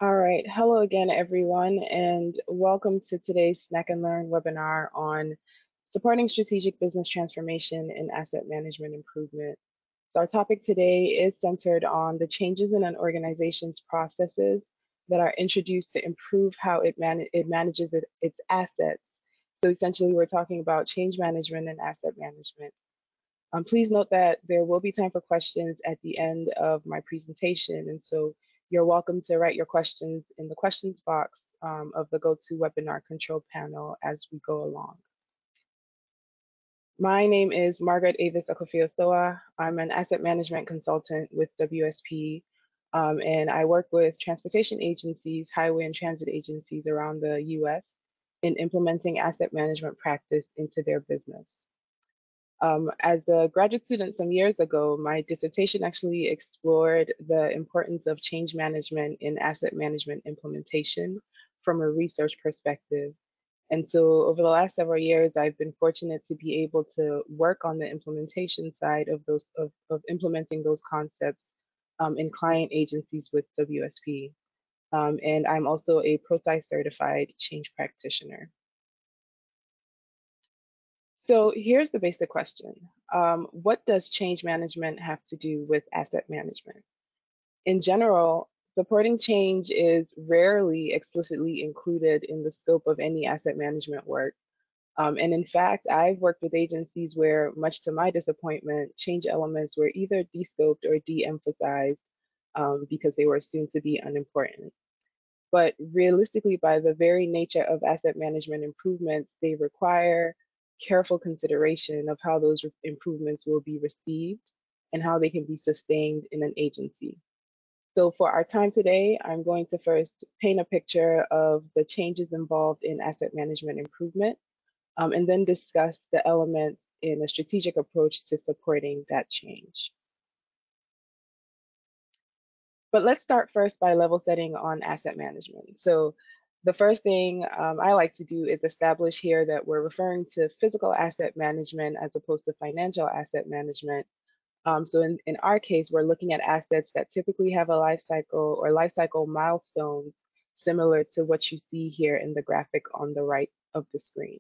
All right. Hello again, everyone, and welcome to today's Snack and Learn webinar on supporting strategic business transformation and asset management improvement. So our topic today is centered on the changes in an organization's processes that are introduced to improve how it manages its assets. So essentially, we're talking about change management and asset management. Please note that there will be time for questions at the end of my presentation, and so you're welcome to write your questions in the questions box of the GoToWebinar control panel as we go along. My name is Margaret-Avis Akofio-Sowah. I'm an asset management consultant with WSP, and I work with transportation agencies, highway and transit agencies around the US in implementing asset management practice into their business. As a graduate student some years ago, my dissertation actually explored the importance of change management in asset management implementation from a research perspective. And so over the last several years, I've been fortunate to be able to work on the implementation side of implementing those concepts in client agencies with WSP. And I'm also a ProSci certified change practitioner. So here's the basic question. What does change management have to do with asset management? In general, supporting change is rarely explicitly included in the scope of any asset management work. And in fact, I've worked with agencies where, much to my disappointment, change elements were either de-scoped or de-emphasized because they were assumed to be unimportant. But realistically, by the very nature of asset management improvements, they require careful consideration of how those improvements will be received and how they can be sustained in an agency. So for our time today, I'm going to first paint a picture of the changes involved in asset management improvement, and then discuss the elements in a strategic approach to supporting that change. But let's start first by level setting on asset management. So the first thing I like to do is establish here that we're referring to physical asset management as opposed to financial asset management. So in our case, we're looking at assets that typically have a life cycle or life cycle milestones similar to what you see here in the graphic on the right of the screen.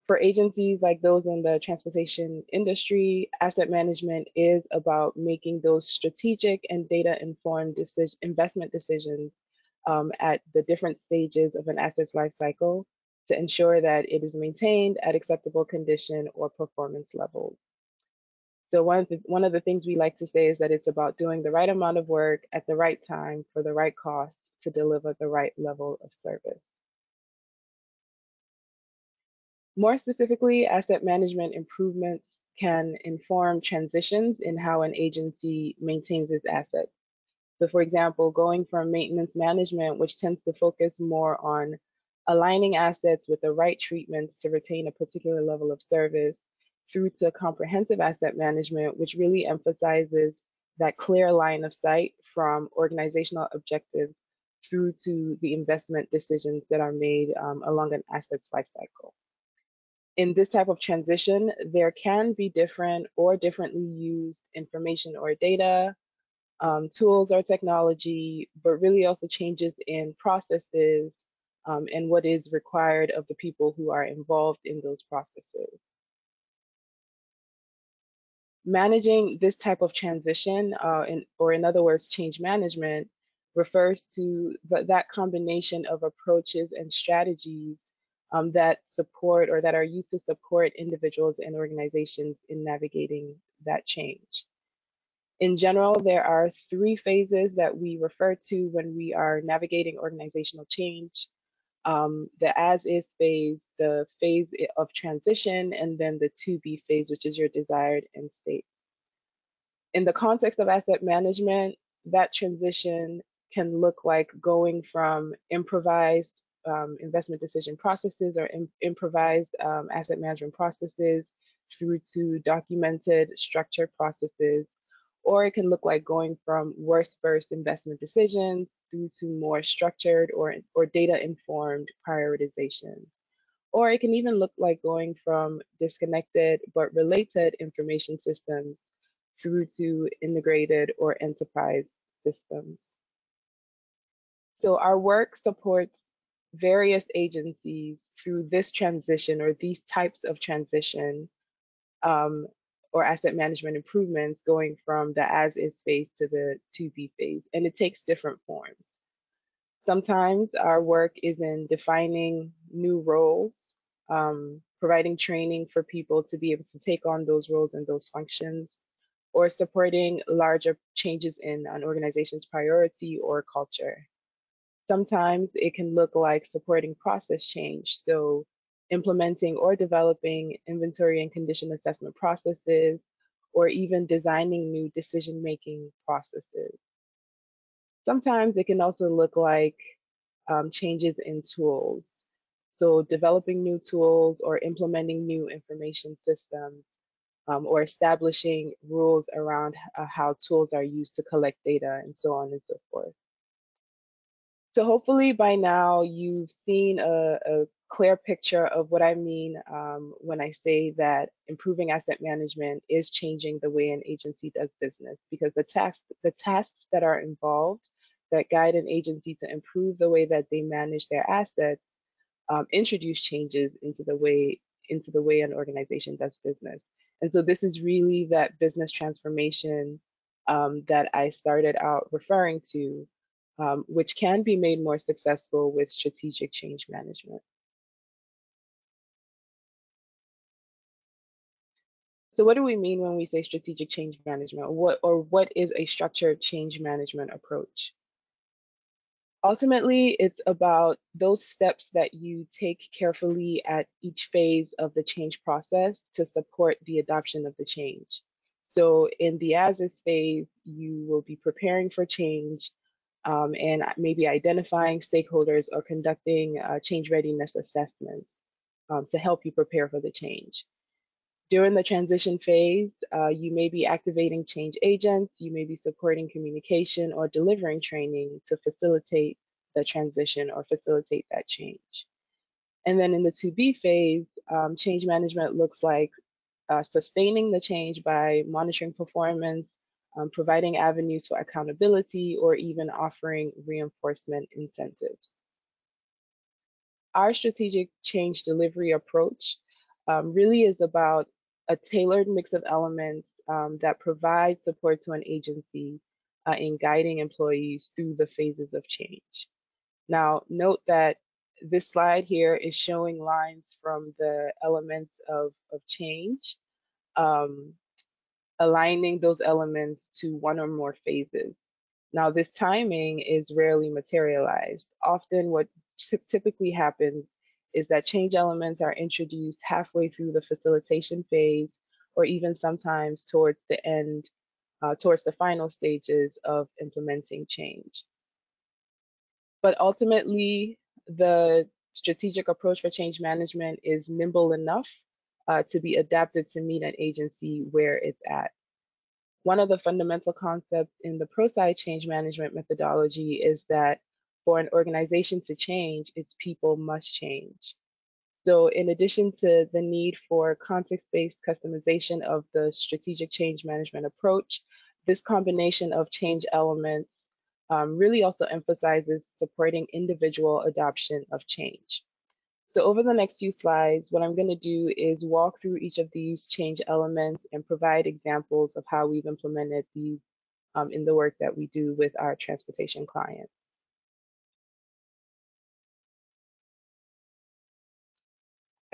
For agencies like those in the transportation industry, asset management is about making those strategic and data-informed investment decisions at the different stages of an asset's life cycle to ensure that it is maintained at acceptable condition or performance levels. So one of the things we like to say is that it's about doing the right amount of work at the right time for the right cost to deliver the right level of service. More specifically, asset management improvements can inform transitions in how an agency maintains its assets. So for example, going from maintenance management, which tends to focus more on aligning assets with the right treatments to retain a particular level of service, through to comprehensive asset management, which really emphasizes that clear line of sight from organizational objectives through to the investment decisions that are made along an asset's life cycle. In this type of transition, there can be different or differently used information or data, tools or technology, but really also changes in processes and what is required of the people who are involved in those processes. Managing this type of transition, or in other words, change management, refers to that combination of approaches and strategies that support or that are used to support individuals and organizations in navigating that change. In general, there are three phases that we refer to when we are navigating organizational change. The as-is phase, the phase of transition, and then the to-be phase, which is your desired end state. In the context of asset management, that transition can look like going from improvised investment decision processes or improvised asset management processes through to documented structured processes, or it can look like going from worst first investment decisions through to more structured or data-informed prioritization. Or it can even look like going from disconnected but related information systems through to integrated or enterprise systems. So our work supports various agencies through this transition or these types of transition um, or asset management improvements going from the as is phase to the to be phase. And it takes different forms. Sometimes our work is in defining new roles, providing training for people to be able to take on those roles and those functions, or supporting larger changes in an organization's priority or culture. Sometimes it can look like supporting process change, so implementing or developing inventory and condition assessment processes, or even designing new decision-making processes. Sometimes it can also look like changes in tools. So developing new tools or implementing new information systems or establishing rules around how tools are used to collect data and so on and so forth. So hopefully by now you've seen a clear picture of what I mean when I say that improving asset management is changing the way an agency does business, because the tasks that are involved that guide an agency to improve the way that they manage their assets introduce changes into the way an organization does business. And so this is really that business transformation that I started out referring to, which can be made more successful with strategic change management. So what do we mean when we say strategic change management? What is a structured change management approach? Ultimately, it's about those steps that you take carefully at each phase of the change process to support the adoption of the change. So in the as is phase, you will be preparing for change and maybe identifying stakeholders or conducting change readiness assessments to help you prepare for the change. During the transition phase, you may be activating change agents, you may be supporting communication or delivering training to facilitate the transition or facilitate that change. And then in the to be phase, change management looks like sustaining the change by monitoring performance, providing avenues for accountability, or even offering reinforcement incentives. Our strategic change delivery approach really is about a tailored mix of elements that provide support to an agency in guiding employees through the phases of change. Now, note that this slide here is showing lines from the elements of change, um, aligning those elements to one or more phases. Now, this timing is rarely materialized. Often, what typically happens is that change elements are introduced halfway through the facilitation phase, or even sometimes towards the end, towards the final stages of implementing change. But ultimately, the strategic approach for change management is nimble enough to be adapted to meet an agency where it's at. One of the fundamental concepts in the pro-side change management methodology is that for an organization to change, its people must change. So in addition to the need for context-based customization of the strategic change management approach, this combination of change elements really also emphasizes supporting individual adoption of change. So over the next few slides, what I'm going to do is walk through each of these change elements and provide examples of how we've implemented these in the work that we do with our transportation clients.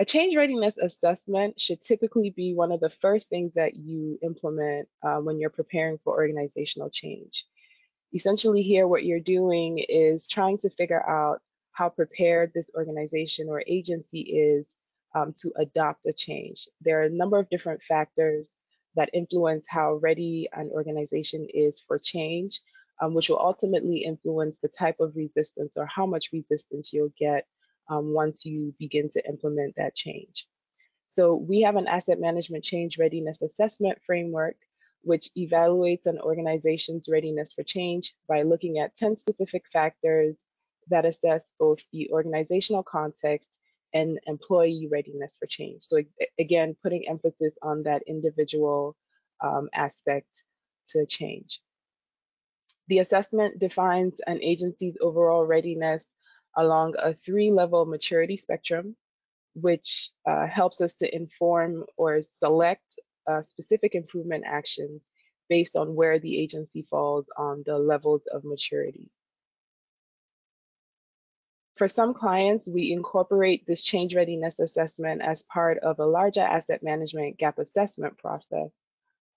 A change readiness assessment should typically be one of the first things that you implement when you're preparing for organizational change. Essentially here, what you're doing is trying to figure out how prepared this organization or agency is to adopt a change. There are a number of different factors that influence how ready an organization is for change, which will ultimately influence the type of resistance or how much resistance you'll get once you begin to implement that change. So we have an asset management change readiness assessment framework, which evaluates an organization's readiness for change by looking at 10 specific factors that assess both the organizational context and employee readiness for change. So again, putting emphasis on that individual aspect to change. The assessment defines an agency's overall readiness along a three-level maturity spectrum, which helps us to inform or select specific improvement actions based on where the agency falls on the levels of maturity. For some clients, we incorporate this change readiness assessment as part of a larger asset management gap assessment process,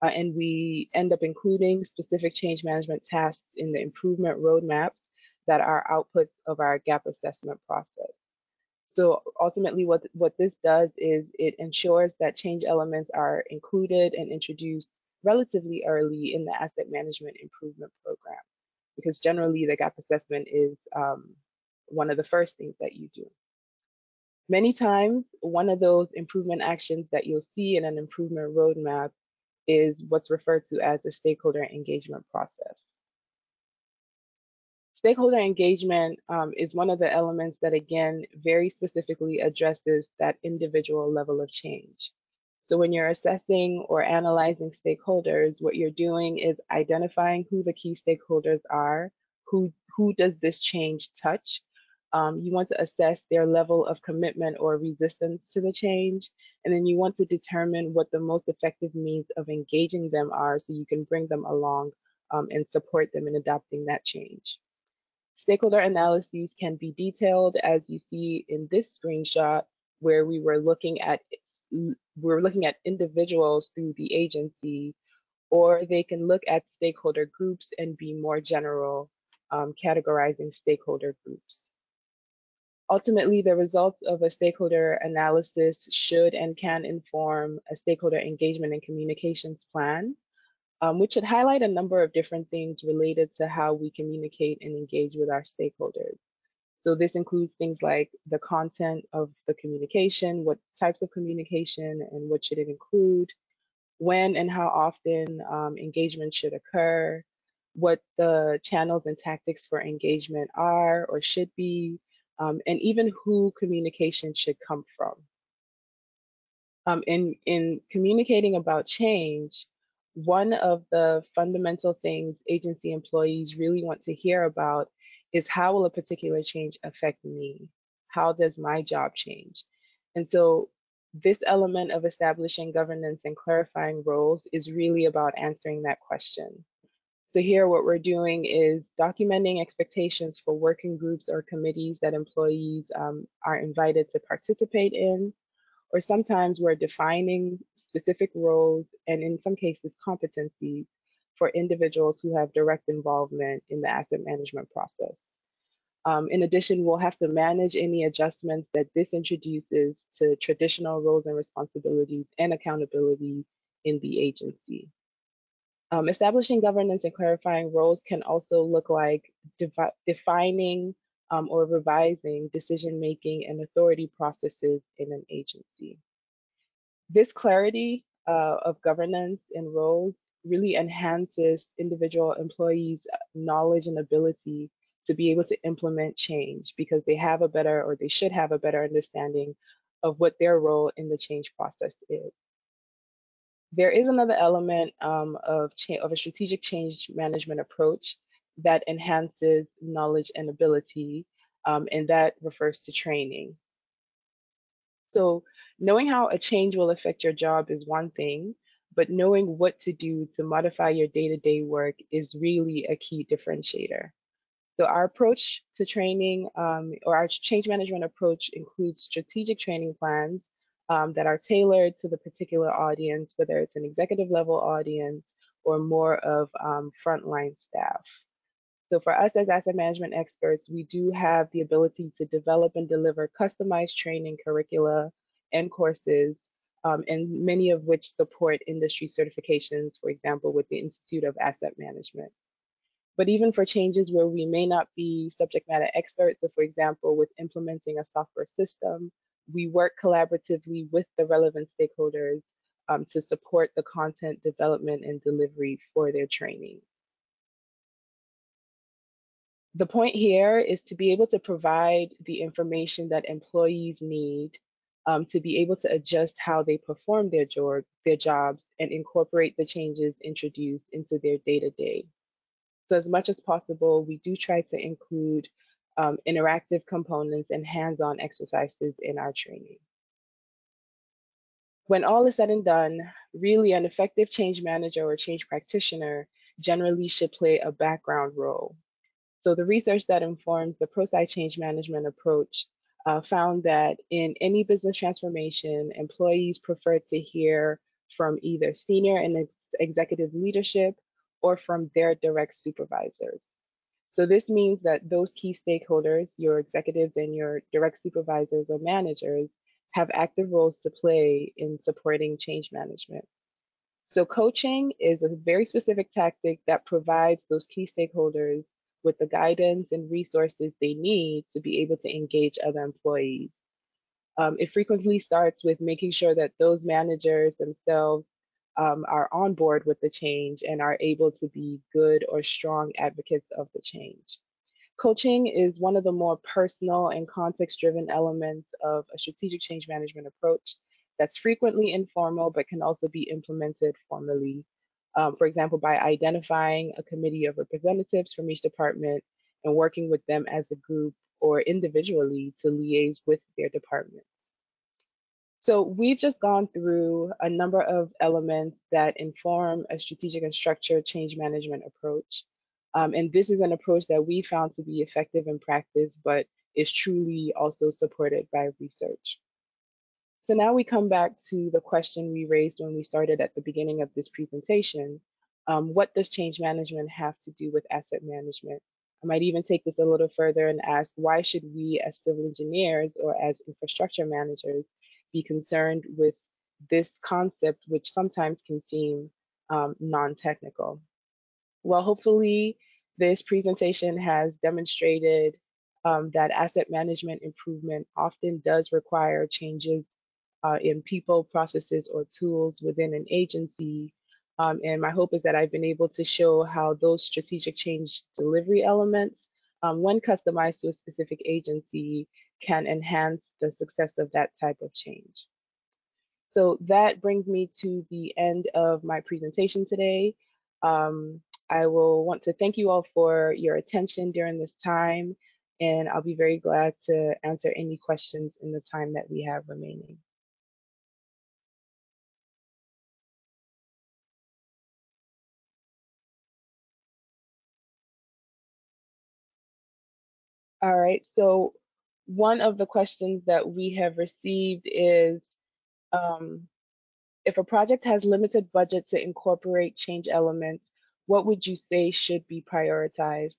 and we end up including specific change management tasks in the improvement roadmaps that are outputs of our gap assessment process. So ultimately, what this does is it ensures that change elements are included and introduced relatively early in the asset management improvement program, because generally the gap assessment is one of the first things that you do. Many times, one of those improvement actions that you'll see in an improvement roadmap is what's referred to as a stakeholder engagement process. Stakeholder engagement is one of the elements that, again, very specifically addresses that individual level of change. So when you're assessing or analyzing stakeholders, what you're doing is identifying who the key stakeholders are, who does this change touch. You want to assess their level of commitment or resistance to the change, and then you want to determine what the most effective means of engaging them are so you can bring them along and support them in adopting that change. Stakeholder analyses can be detailed, as you see in this screenshot, where we're looking at individuals through the agency, or they can look at stakeholder groups and be more general, categorizing stakeholder groups. Ultimately, the results of a stakeholder analysis should and can inform a stakeholder engagement and communications plan, which should highlight a number of different things related to how we communicate and engage with our stakeholders. So this includes things like the content of the communication, what types of communication and what should it include, when and how often engagement should occur, what the channels and tactics for engagement are or should be, and even who communication should come from. In communicating about change, one of the fundamental things agency employees really want to hear about is how will a particular change affect me? How does my job change? And so this element of establishing governance and clarifying roles is really about answering that question. So here what we're doing is documenting expectations for working groups or committees that employees are invited to participate in, or sometimes we're defining specific roles and in some cases competencies for individuals who have direct involvement in the asset management process. In addition, we'll have to manage any adjustments that this introduces to traditional roles and responsibilities and accountability in the agency. Establishing governance and clarifying roles can also look like defining or revising decision-making and authority processes in an agency. This clarity of governance and roles really enhances individual employees' knowledge and ability to be able to implement change because they have a better, or they should have a better understanding of what their role in the change process is. There is another element of a strategic change management approach that enhances knowledge and ability, and that refers to training. So knowing how a change will affect your job is one thing, but knowing what to do to modify your day-to-day work is really a key differentiator. So our approach to training, or our change management approach, includes strategic training plans that are tailored to the particular audience, whether it's an executive level audience or more of frontline staff. So for us as asset management experts, we do have the ability to develop and deliver customized training curricula and courses, and many of which support industry certifications, for example, with the Institute of Asset Management. But even for changes where we may not be subject matter experts, so for example, with implementing a software system, we work collaboratively with the relevant stakeholders to support the content development and delivery for their training. The point here is to be able to provide the information that employees need to be able to adjust how they perform their jobs and incorporate the changes introduced into their day-to-day. So as much as possible, we do try to include interactive components and hands-on exercises in our training. When all is said and done, really an effective change manager or change practitioner generally should play a background role. So the research that informs the ProSci change management approach found that in any business transformation, employees prefer to hear from either senior and executive leadership or from their direct supervisors. So this means that those key stakeholders, your executives and your direct supervisors or managers, have active roles to play in supporting change management. So coaching is a very specific tactic that provides those key stakeholders with the guidance and resources they need to be able to engage other employees. It frequently starts with making sure that those managers themselves are on board with the change and are able to be good or strong advocates of the change. Coaching is one of the more personal and context driven elements of a strategic change management approach that's frequently informal but can also be implemented formally. For example, by identifying a committee of representatives from each department and working with them as a group or individually to liaise with their departments. So we've just gone through a number of elements that inform a strategic and structured change management approach. And this is an approach that we found to be effective in practice, but is truly also supported by research. So now we come back to the question we raised when we started at the beginning of this presentation. What does change management have to do with asset management? I might even take this a little further and ask, why should we as civil engineers or as infrastructure managers be concerned with this concept, which sometimes can seem non-technical? Well, hopefully this presentation has demonstrated that asset management improvement often does require changes in people, processes, or tools within an agency. And my hope is that I've been able to show how those strategic change delivery elements, when customized to a specific agency, can enhance the success of that type of change. So that brings me to the end of my presentation today. I will want to thank you all for your attention during this time, and I'll be very glad to answer any questions in the time that we have remaining. All right, so one of the questions that we have received is, um, if a project has limited budget to incorporate change elements, what would you say should be prioritized?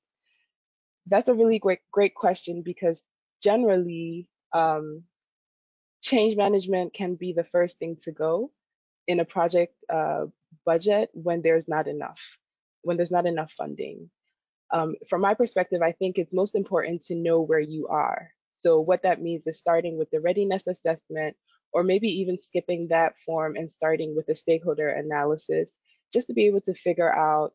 That's a really great question, because generally, change management can be the first thing to go in a project budget when there's not enough funding. From my perspective, I think it's most important to know where you are. So what that means is starting with the readiness assessment, or maybe even skipping that form and starting with a stakeholder analysis, just to be able to figure out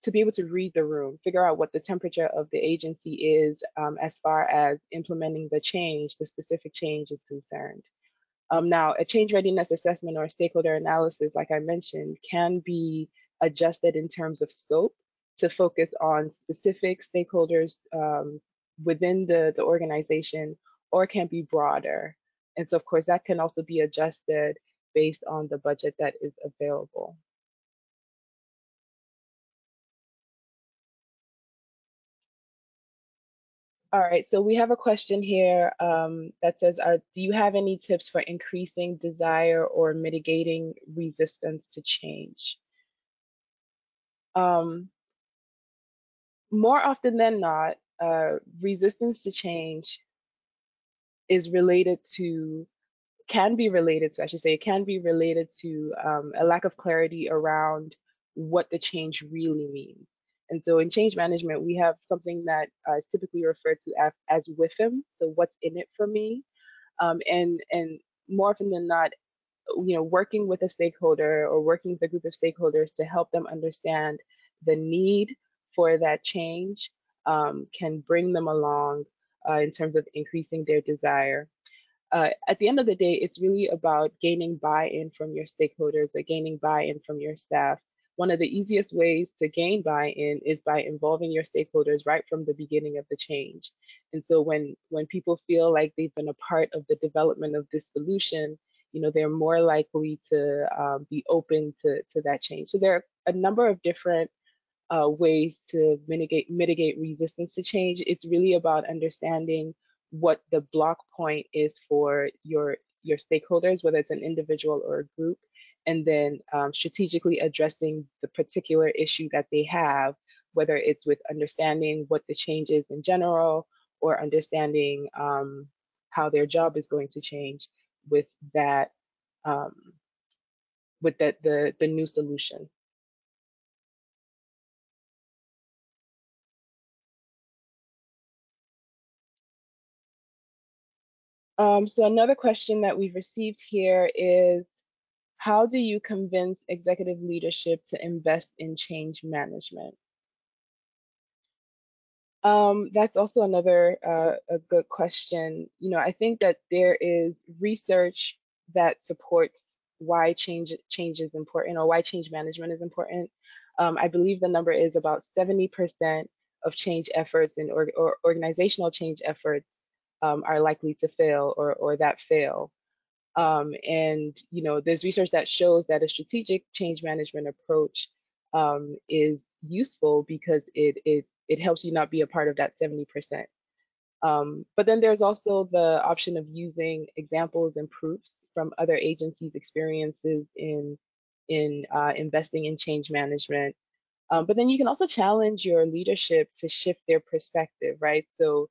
to be able to read the room, figure out what the temperature of the agency is as far as implementing the specific change is concerned. Now, a change readiness assessment or a stakeholder analysis, like I mentioned, can be adjusted in terms of scope to focus on specific stakeholders within the organization, or can be broader. And so, of course, that can also be adjusted based on the budget that is available. All right, so we have a question here that says, do you have any tips for increasing desire or mitigating resistance to change? More often than not, resistance to change is related to, can be related to, I should say, it can be related to a lack of clarity around what the change really means. And so in change management, we have something that is typically referred to as WIFM, so what's in it for me. And more often than not, working with a stakeholder or working with a group of stakeholders to help them understand the need for that change can bring them along in terms of increasing their desire. At the end of the day, it's really about gaining buy-in from your stakeholders or gaining buy-in from your staff one of the easiest ways to gain buy-in is by involving your stakeholders right from the beginning of the change. And so when people feel like they've been a part of the development of this solution, they're more likely to be open to that change. So there are a number of different ways to mitigate resistance to change. It's really about understanding what the block point is for your stakeholders, whether it's an individual or a group, and then strategically addressing the particular issue that they have, whether it's with understanding what the change is in general or understanding how their job is going to change with that um, the new solution. So another question that we've received here is, how do you convince executive leadership to invest in change management? That's also another a good question. I think that there is research that supports why change is important, or why change management is important. I believe the number is about 70% of change efforts or organizational change efforts are likely to fail, or that fail. And there's research that shows that a strategic change management approach is useful because it helps you not be a part of that 70%. But then there's also the option of using examples and proofs from other agencies' experiences in investing in change management. But then you can also challenge your leadership to shift their perspective, right? So,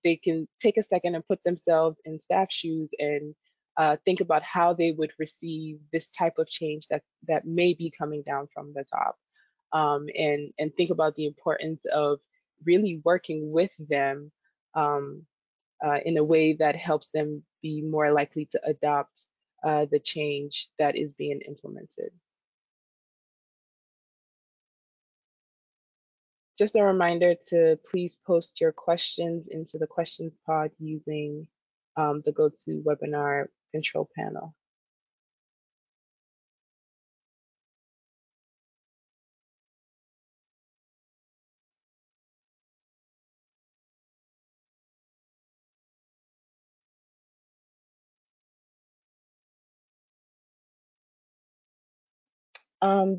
they can take a second and put themselves in staff shoes and think about how they would receive this type of change that may be coming down from the top, and think about the importance of really working with them um, in a way that helps them be more likely to adopt the change that is being implemented. Just a reminder to please post your questions into the questions pod using the GoToWebinar control panel.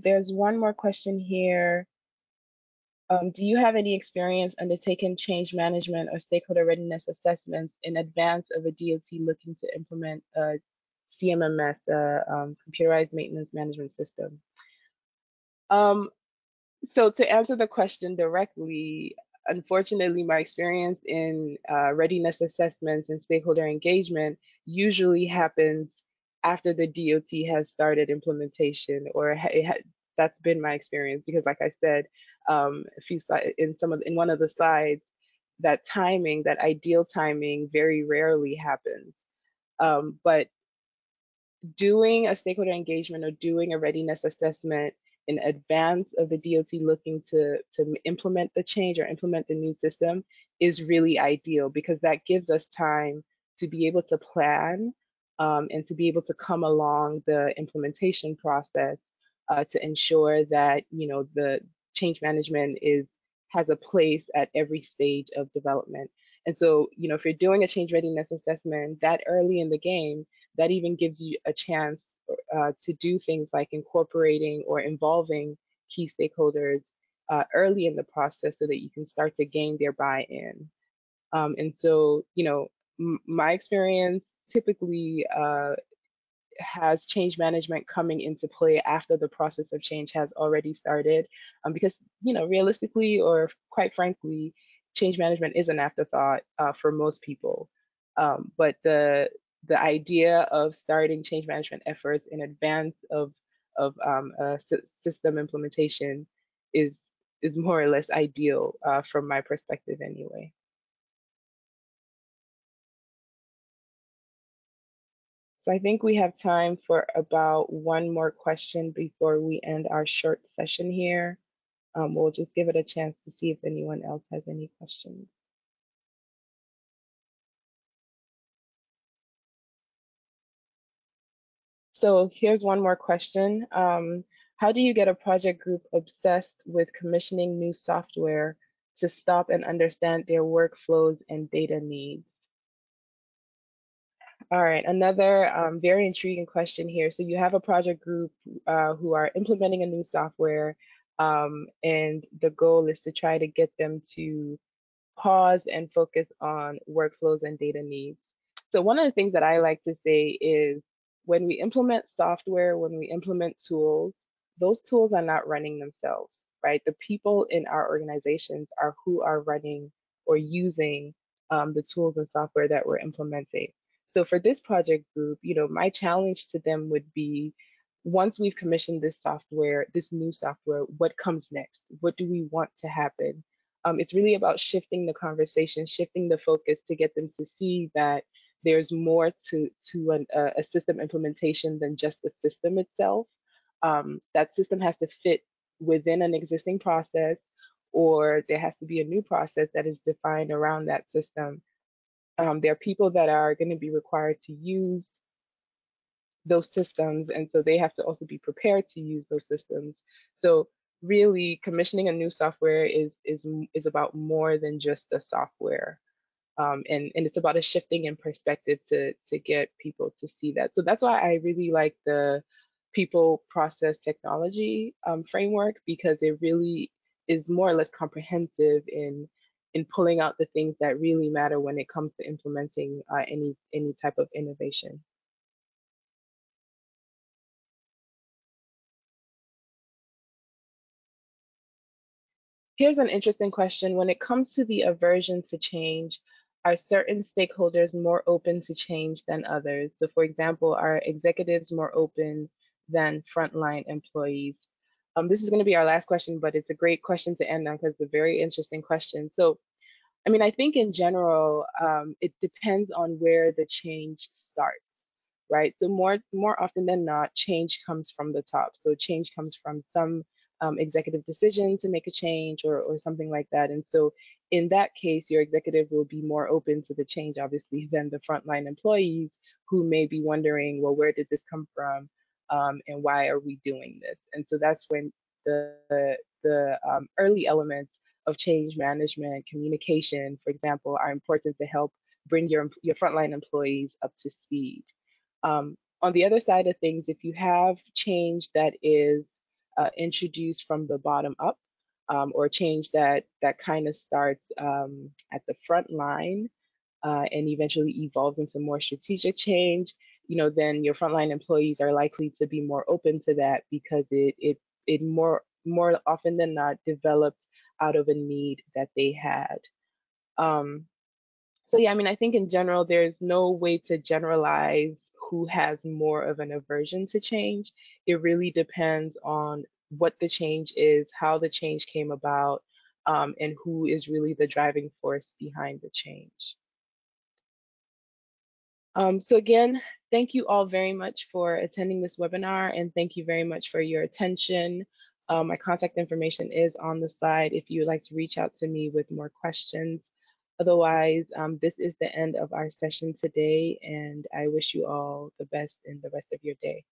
There's one more question here. Do you have any experience undertaking change management or stakeholder readiness assessments in advance of a DOT looking to implement a CMMS, computerized maintenance management system? Um, So to answer the question directly, unfortunately, my experience in readiness assessments and stakeholder engagement usually happens after the DOT has started implementation, or that's been my experience because, like I said, in one of the slides, that timing, that ideal timing, very rarely happens. But doing a stakeholder engagement or doing a readiness assessment in advance of the DOT looking to implement the change or implement the new system is really ideal, because that gives us time to be able to plan and to be able to come along the implementation process to ensure that the change management has a place at every stage of development. And so, if you're doing a change readiness assessment that early in the game, that even gives you a chance to do things like incorporating or involving key stakeholders early in the process so that you can start to gain their buy-in. And so, my experience typically has change management coming into play after the process of change has already started, because realistically, or quite frankly, change management is an afterthought for most people. But the idea of starting change management efforts in advance of system implementation is more or less ideal from my perspective anyway. So I think we have time for about one more question before we end our short session here. We'll just give it a chance to see if anyone else has any questions. So here's one more question. How do you get a project group obsessed with commissioning new software to stop and understand their workflows and data needs? All right, another very intriguing question here. So you have a project group who are implementing a new software, and the goal is to try to get them to pause and focus on workflows and data needs. So one of the things that I like to say is when we implement software, when we implement tools, those tools are not running themselves, right? The people in our organizations are who are running or using the tools and software that we're implementing. So for this project group, my challenge to them would be once we've commissioned this software, this new software, what comes next? What do we want to happen? It's really about shifting the conversation, shifting the focus to get them to see that there's more to a system implementation than just the system itself. That system has to fit within an existing process, or there has to be a new process that is defined around that system. There are people that are going to be required to use those systems, and so they have to also be prepared to use those systems. So really, commissioning a new software is about more than just the software, and it's about a shifting in perspective to get people to see that. So that's why I really like the people process technology framework, because it really is more or less comprehensive in pulling out the things that really matter when it comes to implementing any type of innovation. Here's an interesting question. When it comes to the aversion to change, are certain stakeholders more open to change than others? So, for example, are executives more open than frontline employees? This is going to be our last question, but it's a great question to end on because it's a very interesting question. So, I mean, I think in general, it depends on where the change starts, right? So more often than not, change comes from the top. So change comes from some executive decision to make a change or something like that. And so in that case, your executive will be more open to the change, obviously, than the frontline employees who may be wondering, well, where did this come from? And why are we doing this? And so that's when the early elements of change management, communication, for example, are important to help bring your frontline employees up to speed. On the other side of things, if you have change that is introduced from the bottom up, or change that kind of starts at the front line, and eventually evolves into more strategic change, then your frontline employees are likely to be more open to that because it more often than not developed out of a need that they had. Um, so yeah, I mean, I think in general, there's no way to generalize who has more of an aversion to change. It really depends on what the change is, how the change came about, and who is really the driving force behind the change. So again, thank you all very much for attending this webinar, and thank you very much for your attention. My contact information is on the slide if you would like to reach out to me with more questions. Otherwise, this is the end of our session today, and I wish you all the best in the rest of your day.